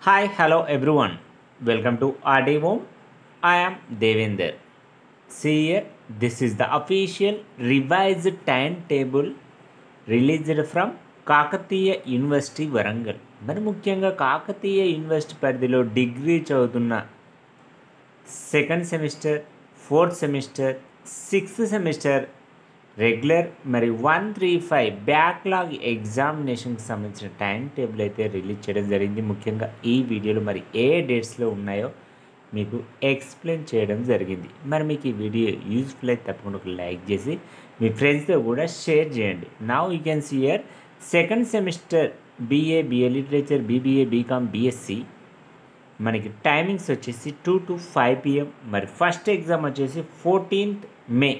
Hi, hello everyone. Welcome to RD Home. I am Devinder. See here, this is the official revised timetable released from Kakatiya university Warangal. మరి ముఖ్యంగా Kakatiya university పరిధిలో degree చదువుతున్న second semester, fourth semester, sixth semester regular మరి 135 backlog ఎగ్జామినేషన్కి సంబంధించిన time table అయితే release చేయడం జరిగింది. ముఖ్యంగా ఈ వీడియోలో మరి ఏ డేట్స్లో ఉన్నాయో మీకు ఎక్స్ప్లెయిన్ చేయడం జరిగింది. మరి మీకు ఈ వీడియో యూజ్ఫుల్ అయితే తప్పకుండా ఒక లైక్ చేసి మీ ఫ్రెండ్స్తో కూడా షేర్ చేయండి. Now you can see here second semester BA literature, BBA, BCom, BSc మనకి టైమింగ్స్ వచ్చేసి 2 to 5 PM. మరి ఫస్ట్ ఎగ్జామ్ వచ్చేసి 14th May.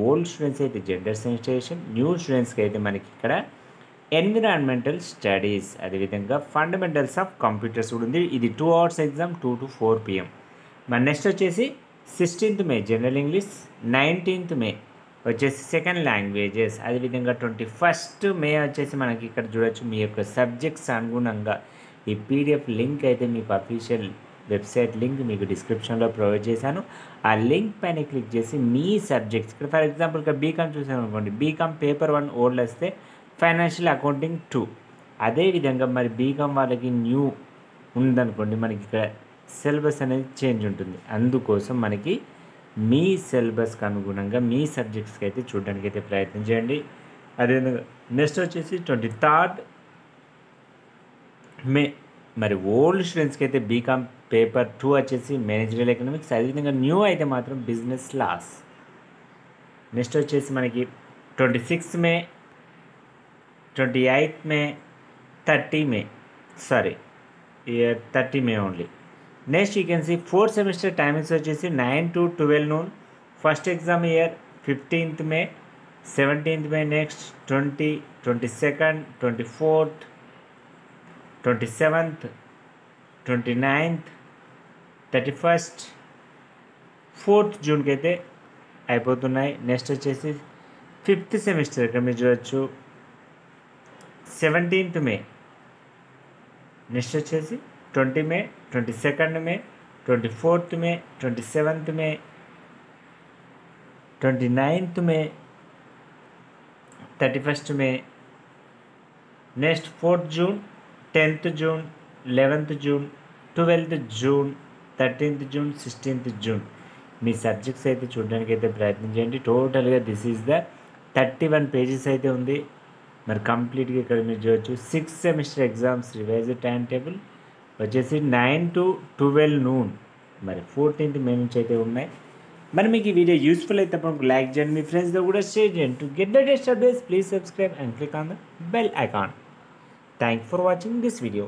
ఓల్డ్ స్టూడెంట్స్ అయితే జెండర్ సెన్సిటైజేషన్, న్యూ స్టూడెంట్స్కి అయితే మనకి ఇక్కడ ఎన్విరాన్మెంటల్ స్టడీస్, అదేవిధంగా ఫండమెంటల్స్ ఆఫ్ కంప్యూటర్స్ కూడా ఉంది. ఇది 2 hours ఎగ్జామ్, 2 to 4 PM. మరి నెక్స్ట్ వచ్చేసి 16th May general English, 19th May వచ్చేసి సెకండ్ లాంగ్వేజెస్, అదేవిధంగా 21st May వచ్చేసి మనకి ఇక్కడ చూడొచ్చు మీ యొక్క సబ్జెక్ట్స్ అనుగుణంగా ఈ PDF లింక్ అయితే మీకు అఫీషియల్ వెబ్సైట్ లింక్ మీకు డిస్క్రిప్షన్లో ప్రొవైడ్ చేశాను. ఆ లింక్ పైన క్లిక్ చేసి మీ సబ్జెక్ట్స్ ఇక్కడ ఫర్ ఎగ్జాంపుల్ ఇక్కడ బీకామ్ చూసాను అనుకోండి, బీకామ్ పేపర్ 1 ఓల్డ్ వస్తే ఫైనాన్షియల్ అకౌంటింగ్ 2. అదేవిధంగా మరి బీకామ్ వాళ్ళకి న్యూ ఉందనుకోండి, మనకి ఇక్కడ సిలబస్ అనేది చేంజ్ ఉంటుంది. అందుకోసం మనకి మీ సిలబస్కి అనుగుణంగా మీ సబ్జెక్ట్స్కి అయితే చూడడానికి అయితే ప్రయత్నం చేయండి. అదేవిధంగా నెక్స్ట్ వచ్చేసి 23rd May మరి ఓల్డ్ స్టూడెంట్స్కి అయితే బీకామ్ పేపర్ 2 వచ్చేసి మేనేజరియల్ ఎకనామిక్స్, అదేవిధంగా న్యూ అయితే మాత్రం బిజినెస్ లాస్. నెక్స్ట్ వచ్చేసి మనకి 26th May, 28th May, 30 May, 30 May only. Next you can see fourth semester timings వచ్చేసి 9 to 12 noon. First exam year 15th May, 17th May, next 20, 22nd, 24th, 27th, 29th, 31st, 4th June అయితే అయిపోతున్నాయి. Next వచ్చేసి 5th semester ఇక్కడ మీరు చూడవచ్చు 17th May. Next వచ్చేసి 20 May, 22nd May, 24th May, 27th May, 29th May, 31st May. Next 4th June, 10th June, 11th June, 12th June, 13th June, 16th June. మీ subjects అయితే చూడడానికి అయితే ప్రయత్నం చేయండి. టోటల్గా దిస్ ఈజ్ ద 31 pages అయితే ఉంది. మరి కంప్లీట్గా ఇక్కడ మీరు చూడవచ్చు 6th semester exams revised time table వచ్చేసి 9 to 12 noon. మరి 14th May నుంచి అయితే ఉన్నాయి. మరి మీకు ఈ వీడియో యూస్ఫుల్ అయితే తప్పకుండా లైక్ చేయండి, మీ ఫ్రెండ్స్తో కూడా షేర్ చేయండి. To get the latest updates please subscribe and click on the bell icon. Thanks for watching this video.